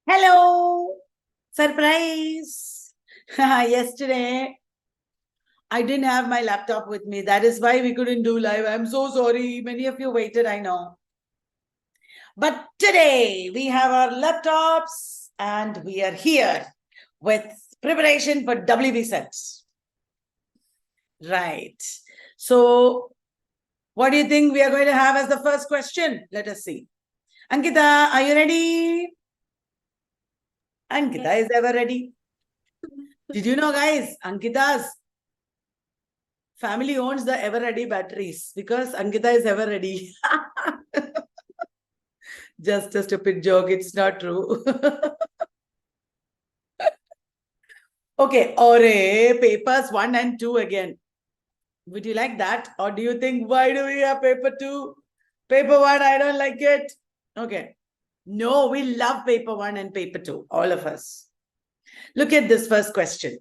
Hello! Surprise! Yesterday, I didn't have my laptop with me. That is why we couldn't do live. I'm so sorry. Many of you waited, I know. But today, we have our laptops and we are here with preparation for WB sets. Right. So, what do you think we are going to have as the first question? Let us see. Ankita, are you ready? Ankita is ever ready. Did you know, guys, Ankita's family owns the ever ready batteries because Ankita is ever ready. Just a stupid joke. It's not true. Okay. Ore, papers 1 and 2 again. Would you like that? Or do you think, why do we have paper 2? Paper 1, I don't like it. Okay. No, we love paper 1 and paper 2. All of us. Look at this first question.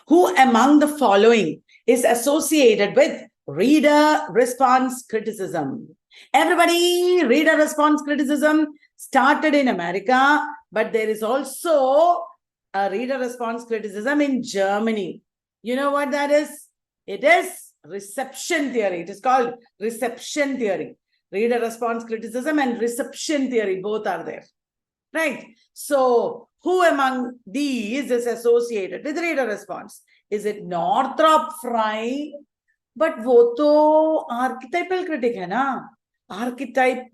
Who among the following is associated with reader response criticism? Everybody, reader response criticism started in America, but there is also a reader response criticism in Germany. You know what that is? It is reception theory. It is called reception theory. Reader response criticism and reception theory, both are there. Right? So, who among these is associated with reader response? Is it Northrop Frye? But वो तो archetypal critic है ना? Archetype,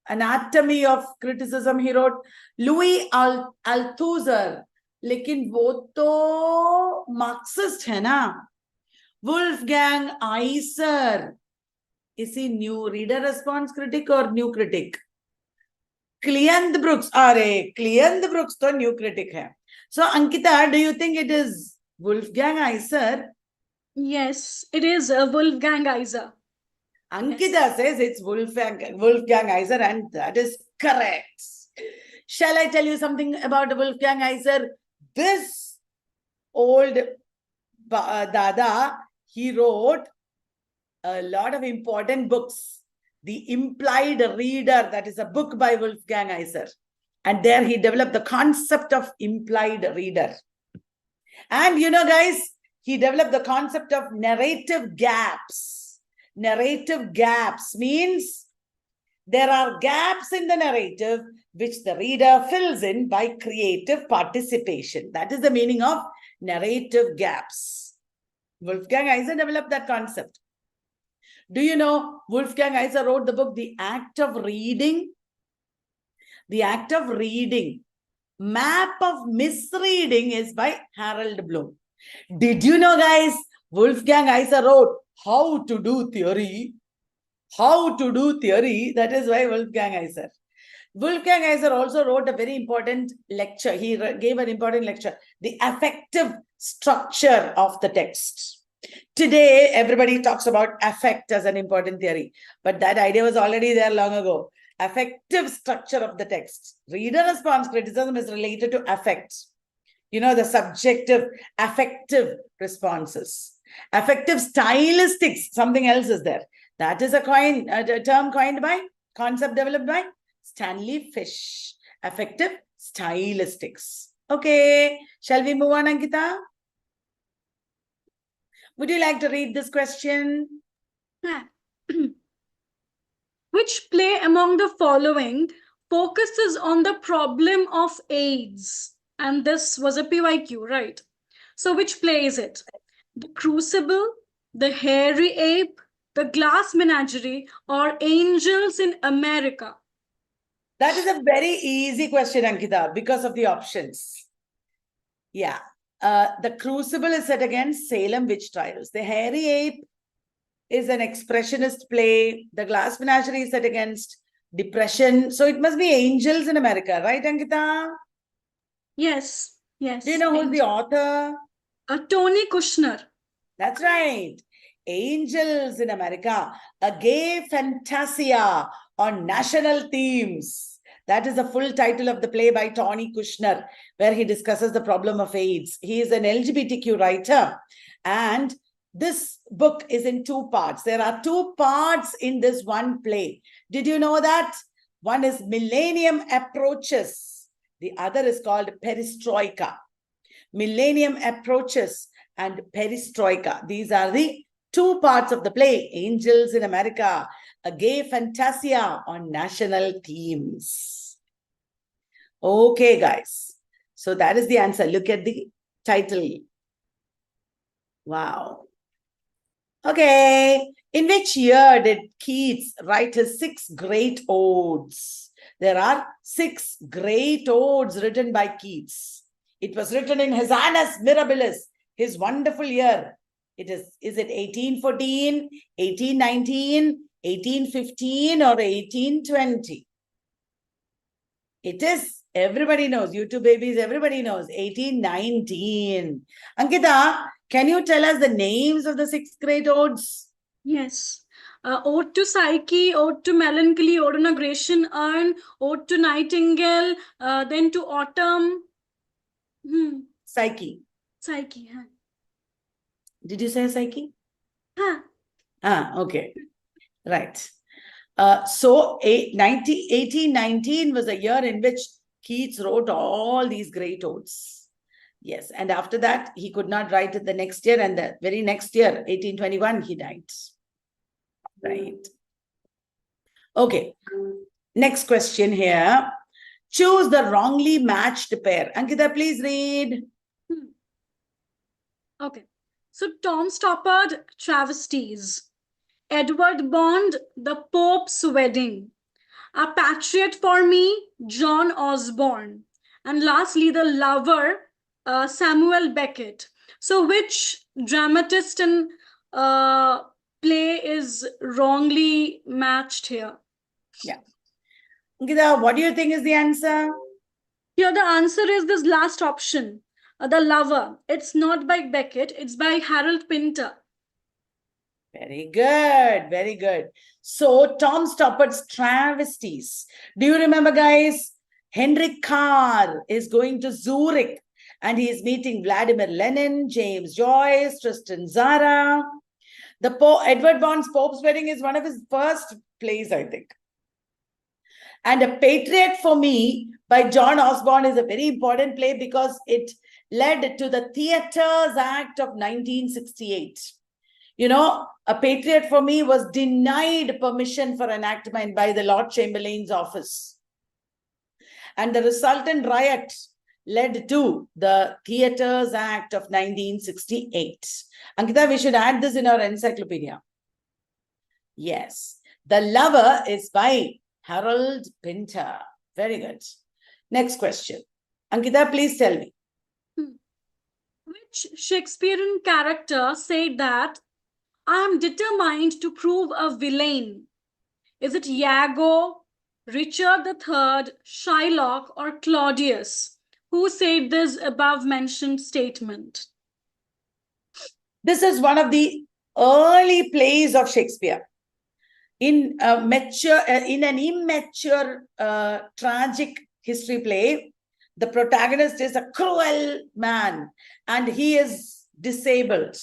anatomy of criticism he wrote. Louis Althusser, लेकिन वो तो Marxist है ना? Wolfgang Iser, is he new reader response critic or new critic? Kalyani Brooks, Kalyani Brooks तो new critic है. So Ankita, do you think it is Wolfgang Iser? Yes, it is Wolfgang Iser. Ankita says it's Wolfgang Iser, and that is correct. Shall I tell you something about Wolfgang Iser? This old Dada, he wrote a lot of important books. The Implied Reader, that is a book by Wolfgang Iser. And there he developed the concept of implied reader. And guys, he developed the concept of narrative gaps. Narrative gaps means there are gaps in the narrative which the reader fills in by creative participation. That is the meaning of narrative gaps. Wolfgang Iser developed that concept. Do you know Wolfgang Iser wrote the book, The Act of Reading? The Act of Reading. Map of Misreading is by Harold Bloom. Did you know, guys, Wolfgang Iser wrote How to Do Theory? How to Do Theory, that is why Wolfgang Iser. Wolfgang Iser also wrote a very important lecture. He gave an important lecture, The Affective Structure of the Text. Today, everybody talks about affect as an important theory, but that idea was already there long ago. Affective structure of the text. Reader response criticism is related to affect. The subjective, affective responses. Affective stylistics, something else is there. That is a term coined by, concept developed by Stanley Fish. Affective stylistics. Okay, shall we move on, Ankita? Would you like to read this question? Which play among the following focuses on the problem of AIDS? And this was a PYQ, right? So which play is it? The Crucible, The Hairy Ape, The Glass Menagerie, or Angels in America? That is a very easy question, Ankita, because of the options. Yeah. The Crucible is set against Salem witch trials. The Hairy Ape is an expressionist play. The Glass Menagerie is set against depression. So it must be Angels in America, right, Ankita? Yes, yes. Do you know who's the author? Tony Kushner. That's right. Angels in America, a gay fantasia on national themes. That is the full title of the play by Tony Kushner, where he discusses the problem of AIDS. He is an LGBTQ writer, and this book is in 2 parts. There are 2 parts in this one play. Did you know that? One is millennium approaches. The other is called perestroika. Millennium approaches and perestroika. These are the two parts of the play. Angels in America, a gay fantasia on national themes. Okay, guys. So that is the answer. Look at the title. Wow. Okay. In which year did Keats write his 6 great odes? There are 6 great odes written by Keats. It was written in his Annus Mirabilis, his wonderful year. Is it 1814, 1819, 1815 or 1820? It is, everybody knows, you two babies, everybody knows, 1819. Ankita, can you tell us the names of the 6 great odes? Yes. Ode to Psyche, Ode to Melancholy, Ode on a Grecian Urn, Ode to Nightingale, then to Autumn. Psyche. Psyche. Huh? Did you say Psyche? Huh. Okay. Right. So 1819 was a year in which Keats wrote all these great odes. Yes. And after that, he could not write it the next year. And the very next year, 1821, he died. Right. Okay. Next question here. Choose the wrongly matched pair. Ankita, please read. Okay. So Tom Stoppard, Travesties. Edward Bond, The Pope's Wedding. A Patriot for Me, John Osborne. And lastly, The Lover, Samuel Beckett. So which dramatist and play is wrongly matched here? Yeah. Ankita, what do you think is the answer? Here, the answer is this last option, The Lover. It's not by Beckett, it's by Harold Pinter. Very good. Very good. So, Tom Stoppard's Travesties. Do you remember, guys? Henrik Carr is going to Zurich and he is meeting Vladimir Lenin, James Joyce, Tristan Zara. Edward Bond's Pope's Wedding is one of his first plays, I think. And A Patriot for Me by John Osborne is a very important play because it led to the Theatres Act of 1968. You know, A Patriot for Me was denied permission for enactment by the Lord Chamberlain's office. And the resultant riot led to the Theatres Act of 1968. Ankita, we should add this in our encyclopedia. Yes. The Lover is by Harold Pinter. Very good. Next question. Ankita, please tell me. Which Shakespearean character said that I am determined to prove a villain? Is it Iago, Richard III, Shylock, or Claudius? Who said this above mentioned statement? This is one of the early plays of Shakespeare. In an immature tragic history play, the protagonist is a cruel man and he is disabled.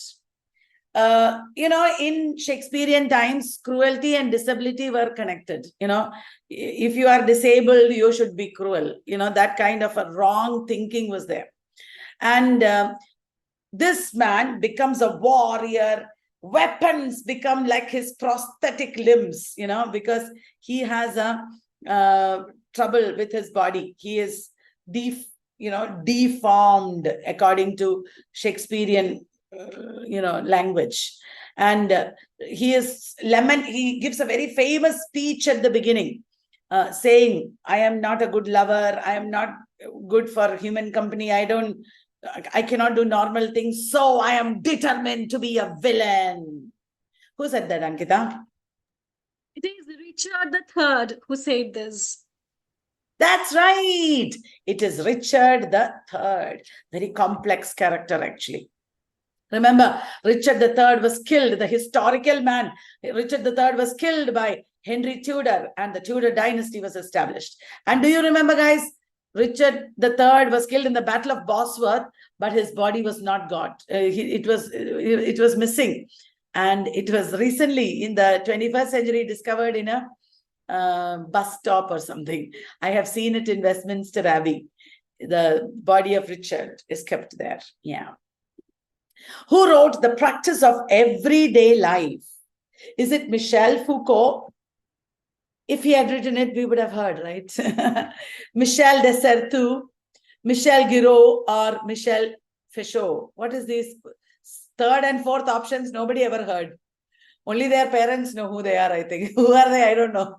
In Shakespearean times, cruelty and disability were connected. If you are disabled, you should be cruel. That kind of a wrong thinking was there. And this man becomes a warrior. Weapons become like his prosthetic limbs, because he has a trouble with his body. He is deformed according to Shakespearean language. And he gives a very famous speech at the beginning, saying, I am not a good lover. I am not good for human company. I cannot do normal things. So I am determined to be a villain. Who said that, Ankita? It is Richard III who said this. That's right. It is Richard III. Very complex character, actually. Remember, Richard III was killed, the historical man. Richard III was killed by Henry Tudor and the Tudor dynasty was established. And do you remember, guys, Richard III was killed in the Battle of Bosworth, but his body was not got. It was missing. And it was recently in the 21st century discovered in a bus stop or something. I have seen it in Westminster Abbey. The body of Richard is kept there. Yeah. Who wrote The Practice of Everyday Life? Is it Michel Foucault? If he had written it, we would have heard, right? Michel de Certeau, Michel Giraud, or Michel Foucault. What is these third and fourth options? Nobody ever heard. Only their parents know who they are, I think. Who are they? I don't know.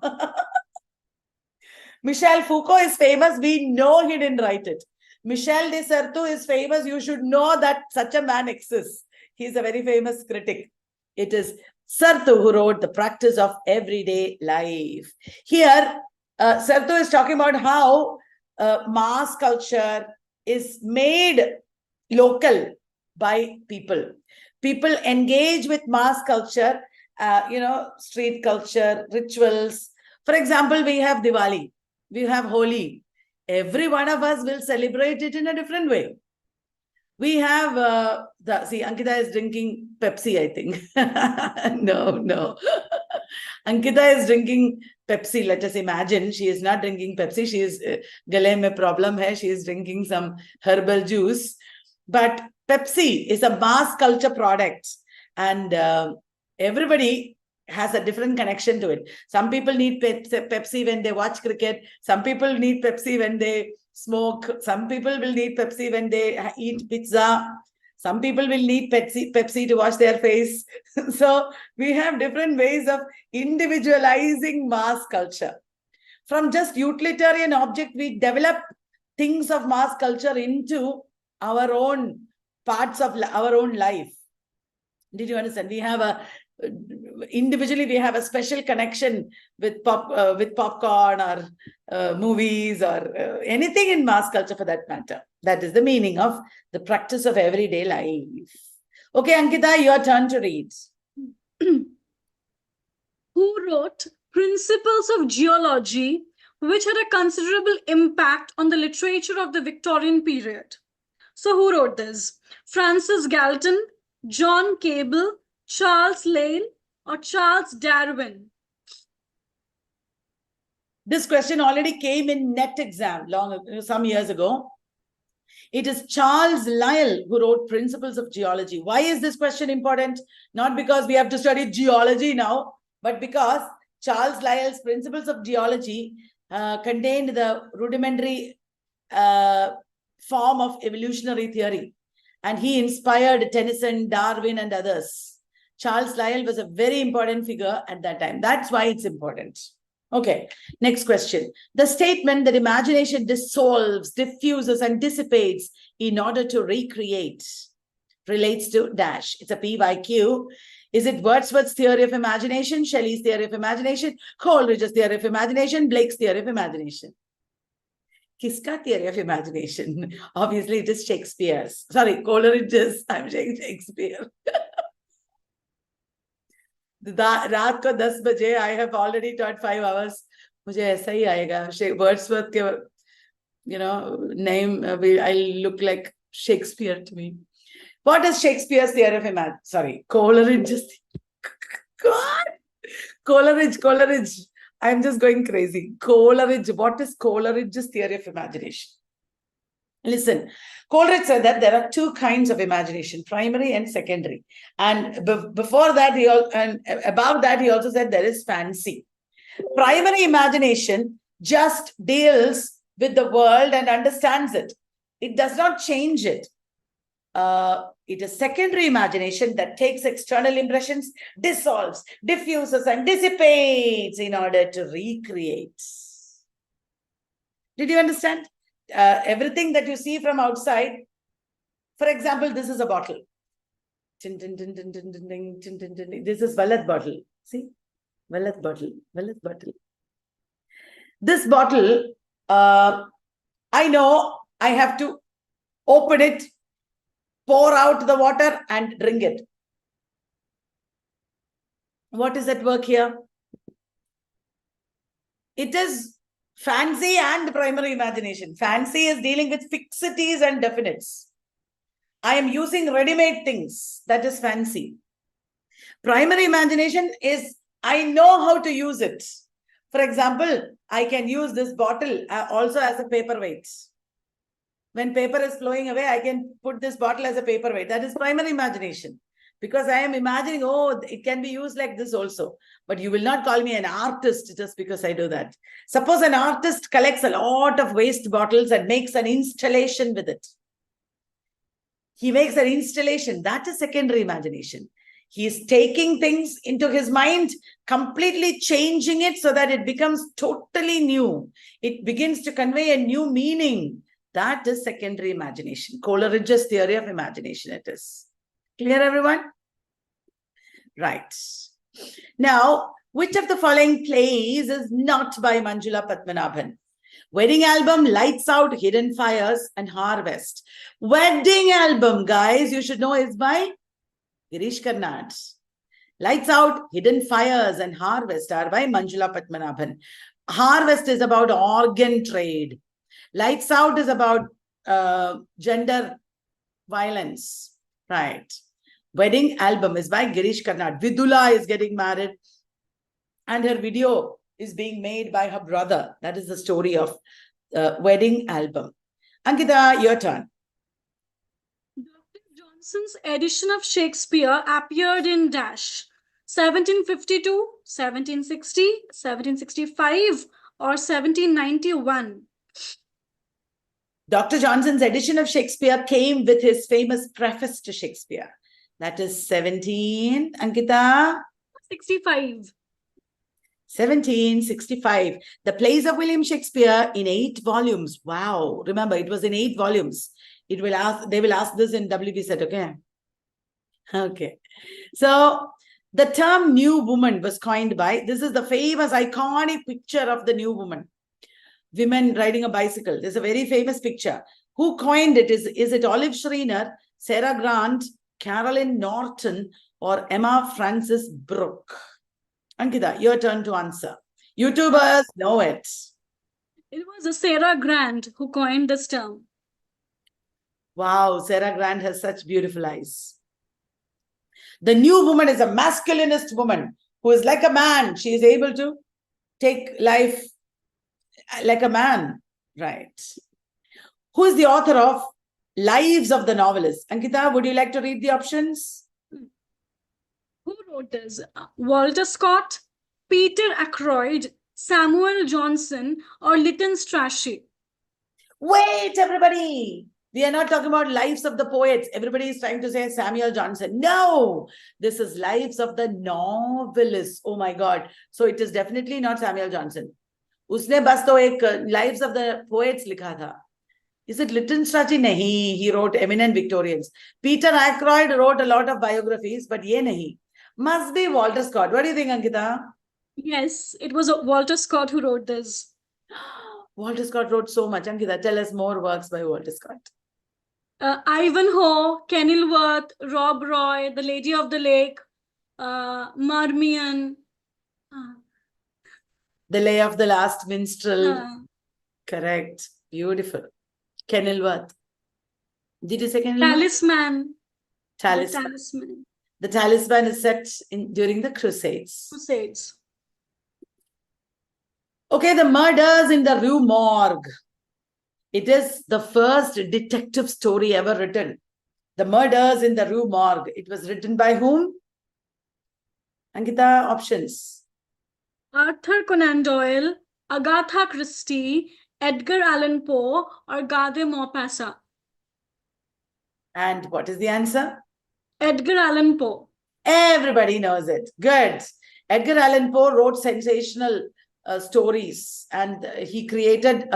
Michel Foucault is famous. We know he didn't write it. Michel de Certeau is famous. You should know that such a man exists. He's a very famous critic. It is Certeau who wrote The Practice of Everyday Life. Here, Certeau is talking about how mass culture is made local by people. People engage with mass culture, street culture, rituals. For example, we have Diwali, we have Holi. Every one of us will celebrate it in a different way. We have, Ankita is drinking Pepsi, I think. No. Ankita is drinking Pepsi. Let us imagine she is not drinking Pepsi. She is, gale mein problem hai. She is drinking some herbal juice. But Pepsi is a mass culture product. And everybody has a different connection to it. Some people need Pepsi when they watch cricket. Some people need Pepsi when they smoke. Some people will need Pepsi when they eat pizza. Some people will need Pepsi to wash their face. So we have different ways of individualizing mass culture. From just utilitarian object, we develop things of mass culture into our own parts of our own life. Did you understand? We have individually we have a special connection with popcorn or movies or anything in mass culture for that matter. That is the meaning of The Practice of Everyday Life. Okay, Ankita, your turn to read. Who wrote Principles of Geology, which had a considerable impact on the literature of the Victorian period? So who wrote this? Francis Galton, John Cable, Charles Lyell, or Charles Darwin? This question already came in NET exam some years ago. It is Charles Lyell who wrote Principles of Geology. Why is this question important? Not because we have to study geology now, but because Charles Lyell's Principles of Geology contained the rudimentary form of evolutionary theory. And he inspired Tennyson, Darwin, and others. Charles Lyell was a very important figure at that time. That's why it's important. Okay, next question. The statement that imagination dissolves, diffuses, and dissipates in order to recreate relates to dash. It's a PYQ. Is it Wordsworth's theory of imagination, Shelley's theory of imagination, Coleridge's theory of imagination, Blake's theory of imagination? Kiska theory of imagination? Obviously, it is Shakespeare's. Sorry, Coleridge's. I'm saying Shakespeare. रात को 10 बजे I have already taught 5 hours. मुझे ऐसा ही आएगा. Wordsworth के, name I'll look like Shakespeare to me. What is Shakespeare's theory of imagination? Sorry, Coleridge's. God, Coleridge. I'm just going crazy. Coleridge. What is Coleridge's theory of imagination? Listen, Coleridge said that there are 2 kinds of imagination, primary and secondary. And before that, above that, he also said there is fancy. Primary imagination just deals with the world and understands it. It does not change it. It is secondary imagination that takes external impressions, dissolves, diffuses, and dissipates in order to recreate. Did you understand? Everything that you see from outside, for example, this is a bottle. This is Vallath bottle. See? Vallath bottle. This bottle, I know I have to open it, pour out the water and drink it. What is at work here? It is fancy and primary imagination. Fancy is dealing with fixities and definites. I am using ready-made things. That is fancy. Primary imagination is I know how to use it. For example, I can use this bottle also as a paperweight. When paper is flowing away, I can put this bottle as a paperweight. That is primary imagination. Because I am imagining, oh, it can be used like this also. But you will not call me an artist just because I do that. Suppose an artist collects a lot of waste bottles and makes an installation with it. He makes an installation. That is secondary imagination. He is taking things into his mind, completely changing it so that it becomes totally new. It begins to convey a new meaning. That is secondary imagination. Coleridge's theory of imagination it is. Clear, everyone? Right. Now, which of the following plays is not by Manjula Padmanabhan? Wedding album, Lights Out, Hidden Fires, and Harvest. Wedding album, guys, you should know is by Girish Karnad. Lights Out, Hidden Fires, and Harvest are by Manjula Padmanabhan. Harvest is about organ trade. Lights Out is about gender violence. Right. Wedding album is by Girish Karnad. Vidula is getting married and her video is being made by her brother. That is the story of wedding album. Ankita, your turn. Dr. Johnson's edition of Shakespeare appeared in dash 1752, 1760, 1765, or 1791. Dr. Johnson's edition of Shakespeare came with his famous preface to Shakespeare. That is 17, Ankita? 65. 1765. The plays of William Shakespeare in 8 volumes. Wow. Remember, it was in 8 volumes. They will ask this in WB set, okay? Okay. So, the term new woman was coined by, this is the famous iconic picture of the new woman. Women riding a bicycle. There's a very famous picture. Who coined it? Is it Olive Schreiner, Sarah Grant, Caroline Norton, or Emma Frances Brooke? Ankita, your turn to answer. YouTubers know it. It was a Sarah Grant who coined this term. Wow, Sarah Grant has such beautiful eyes. The new woman is a masculinist woman who is like a man. She is able to take life like a man. Right. Who is the author of Lives of the Novelists? Ankita, would you like to read the options? Who wrote this? Walter Scott, Peter Ackroyd, Samuel Johnson, or Lytton Strachey? Wait, everybody. We are not talking about Lives of the Poets. Everybody is trying to say Samuel Johnson. No, this is Lives of the Novelists. Oh my God. So it is definitely not Samuel Johnson. उसने बस तो एक Lives of the Poets लिखा था. Is it Lytton Strachey? Nahi. He wrote Eminent Victorians. Peter Ackroyd wrote a lot of biographies, but ye nahi. Must be Walter Scott. What do you think, Ankita? Yes, it was Walter Scott who wrote this. Walter Scott wrote so much. Ankita, tell us more works by Walter Scott. Ivanhoe, Kenilworth, Rob Roy, The Lady of the Lake, Marmion. The Lay of the Last Minstrel. Correct. Beautiful. Kenilworth. Did you say Kenilworth? Talisman. Talisman. Talisman. The Talisman is set during the Crusades. Crusades. Okay, the murders in the Rue Morgue. It is the first detective story ever written. The murders in the Rue Morgue. It was written by whom? Ankita, options. Arthur Conan Doyle, Agatha Christie, Edgar Allan Poe, or Gade Maupassant. And what is the answer? Edgar Allan Poe. Everybody knows it. Good. Edgar Allan Poe wrote sensational stories and he created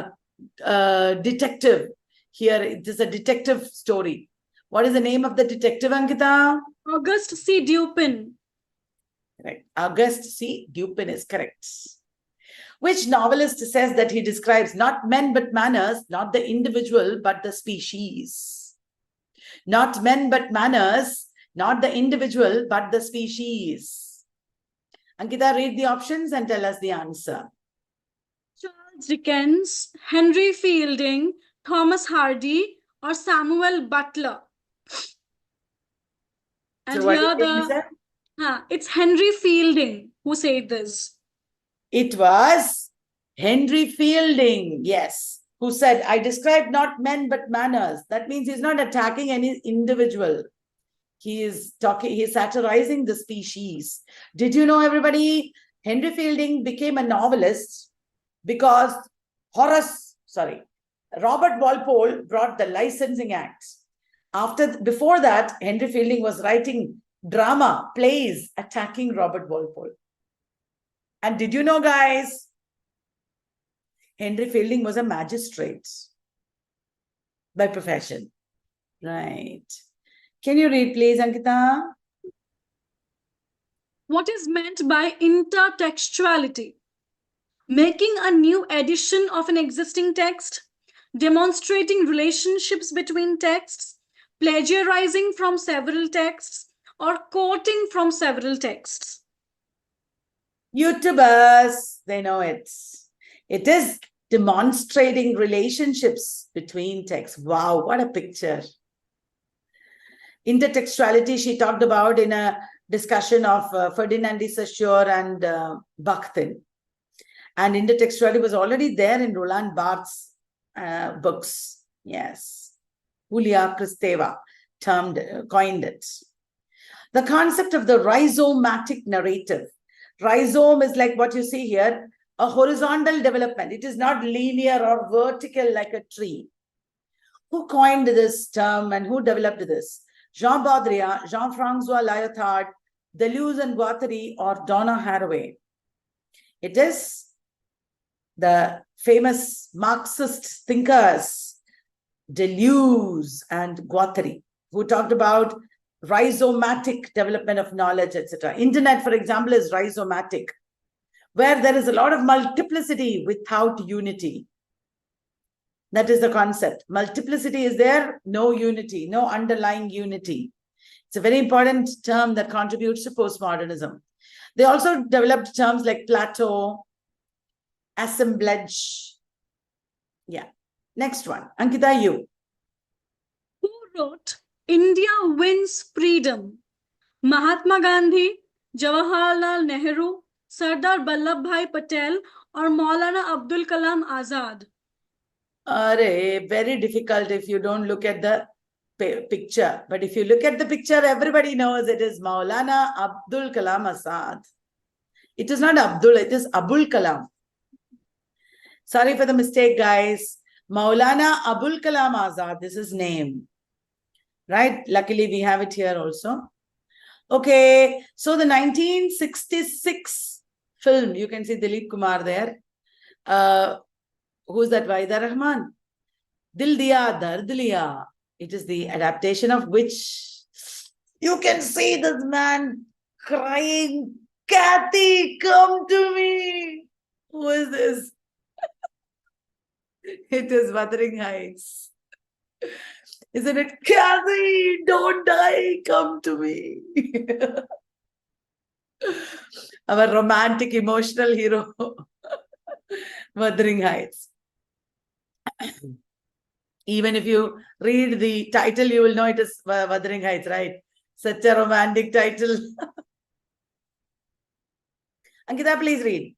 a detective. Here, it is a detective story. What is the name of the detective, Ankita? Auguste C. Dupin. Right. Auguste C. Dupin is correct. Which novelist says that he describes not men but manners, not the individual but the species? Not men but manners, not the individual but the species. Ankita, read the options and tell us the answer. Charles Dickens, Henry Fielding, Thomas Hardy, or Samuel Butler. And So what here is the answer? it's Henry Fielding who said this. It was Henry Fielding, yes, who said, I describe not men but manners. That means he's not attacking any individual. He is satirizing the species. Did you know, everybody, Henry Fielding became a novelist because Robert Walpole brought the Licensing Act. Before that, Henry Fielding was writing drama, plays, attacking Robert Walpole. And did you know, guys, Henry Fielding was a magistrate by profession. Right. Can you read, please, Ankita? What is meant by intertextuality? Making a new edition of an existing text, demonstrating relationships between texts, plagiarizing from several texts, or quoting from several texts. YouTubers, they know it. It is demonstrating relationships between texts. Wow, what a picture. Intertextuality, she talked about in a discussion of Ferdinand de Saussure and Bakhtin. And intertextuality was already there in Roland Barthes' books. Yes. Julia Kristeva coined it. The concept of the rhizomatic narrative. Rhizome is like what you see here, a horizontal development. It is not linear or vertical like a tree. Who coined this term and who developed this? Jean Baudrillard, Jean-Francois Lyotard, Deleuze and Guattari, or Donna Haraway. It is the famous Marxist thinkers, Deleuze and Guattari, who talked about rhizomatic development of knowledge, etc. Internet, for example, is rhizomatic, where there is a lot of multiplicity without unity. That is the concept. Multiplicity is there, no unity, no underlying unity. It's a very important term that contributes to postmodernism. They also developed terms like plateau, assemblage. Yeah. Next one. Ankita, you. Who wrote India Wins Freedom? Mahatma Gandhi, Jawaharlal Nehru, Sardar Vallabhbhai Patel, or Maulana Abdul Kalam Azad? Very difficult if you don't look at the picture. But if you look at the picture, everybody knows it is Maulana Abdul Kalam Azad. It is not Abdul, it is Abul Kalam. Sorry for the mistake, guys. Maulana Abul Kalam Azad, this is name. Right? Luckily, we have it here also. Okay, so the 1966 film, you can see Dilip Kumar there. Who's that? Waida Rahman. Dil Diya, Dard Liya. It is the adaptation of which you can see this man crying, Kathy, come to me. Who is this? It is Wuthering Heights. Isn't it? Kathy, don't die, come to me. Our romantic, emotional hero, Wuthering Heights. Even if you read the title, you will know it is Wuthering Heights, right? Such a romantic title. Ankita, please read.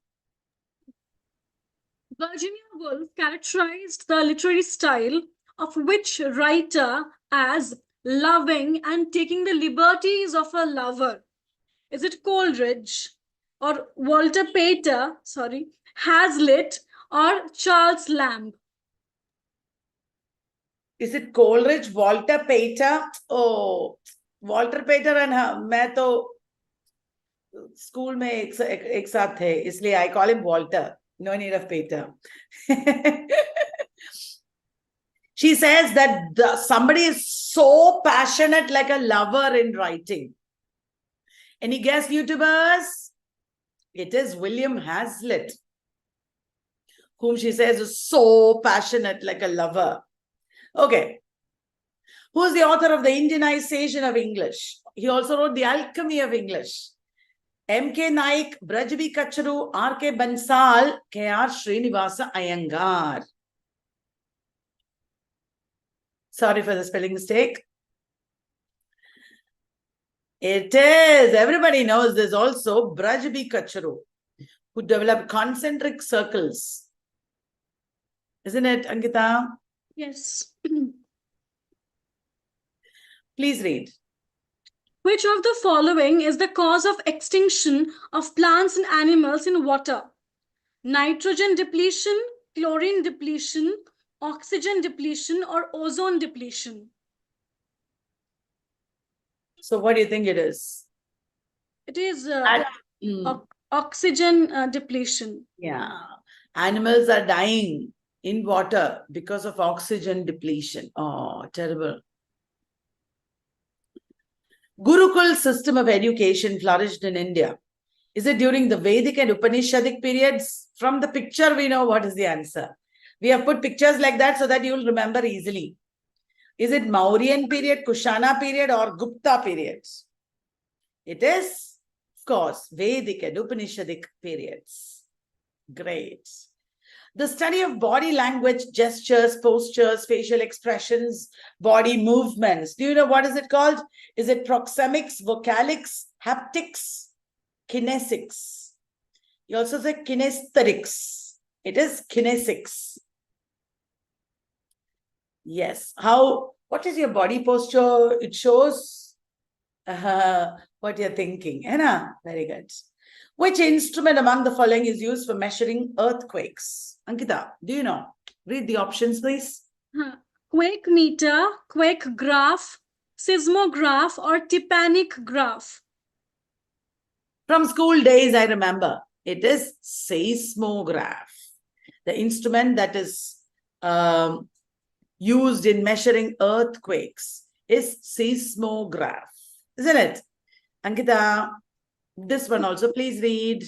Virginia Woolf characterized the literary style of which writer as loving and taking the liberties of a lover? Is it Coleridge or Walter Pater, Hazlitt, or Charles Lamb? Is it Coleridge, Walter Pater? Oh, Walter Pater and मैं तो school में एक साथ थे, इसलिए I call him Walter. No need of Pater. She says that somebody is so passionate like a lover in writing. Any guess, YouTubers? It is William Hazlitt, whom she says is so passionate like a lover. Okay. Who is the author of the Indianization of English? He also wrote The Alchemy of English. M.K. Naik, Braj B. Kacharu, R.K. Bansal, K.R. Srinivasa Iyengar. Sorry for the spelling mistake. It is. Everybody knows this also. Braj B. Kacharu, who develop concentric circles. Isn't it, Ankita? Yes. Please read. Which of the following is the cause of extinction of plants and animals in water? Nitrogen depletion, chlorine depletion, oxygen depletion, or ozone depletion? So what do you think it is? It is oxygen depletion. Yeah. Animals are dying in water because of oxygen depletion. Oh, terrible. Gurukul system of education flourished in India. Is it during the Vedic and Upanishadic periods? From the picture, we know what is the answer. We have put pictures like that so that you will remember easily. Is it Mauryan period, Kushana period, or Gupta periods? It is, of course, Vedic and Upanishadic periods. Great. The study of body language, gestures, postures, facial expressions, body movements. Do you know what is it called? Is it proxemics, vocalics, haptics, kinesics? You also say kinesthetics. It is kinesics. Yes. What is your body posture? It shows what you're thinking. Anna, very good. Which instrument among the following is used for measuring earthquakes? Ankita, do you know? Read the options, please. Quake meter, quake graph, seismograph, or tympanic graph? From school days, I remember. It is seismograph. The instrument that is used in measuring earthquakes is seismograph. Isn't it? Ankita, this one also, please read.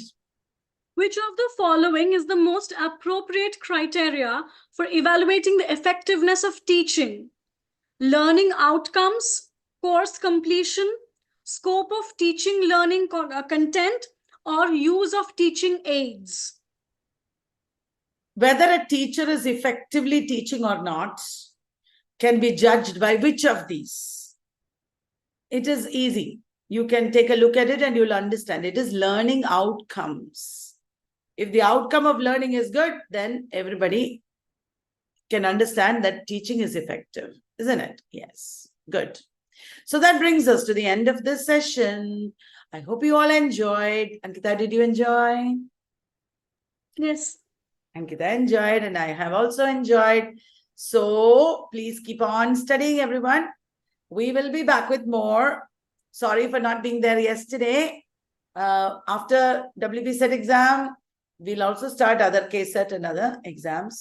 Which of the following is the most appropriate criteria for evaluating the effectiveness of teaching? Learning outcomes, course completion, scope of teaching learning content, or use of teaching aids? Whether a teacher is effectively teaching or not can be judged by which of these? It is easy. You can take a look at it and you'll understand. It is learning outcomes. If the outcome of learning is good, then everybody can understand that teaching is effective, isn't it? Yes, good. So that brings us to the end of this session. I hope you all enjoyed. Ankita, did you enjoy? Yes. Ankita enjoyed and I have also enjoyed. So please keep on studying, everyone. We will be back with more. Sorry for not being there yesterday. After WB set exam, we'll also start other KSET and other exams.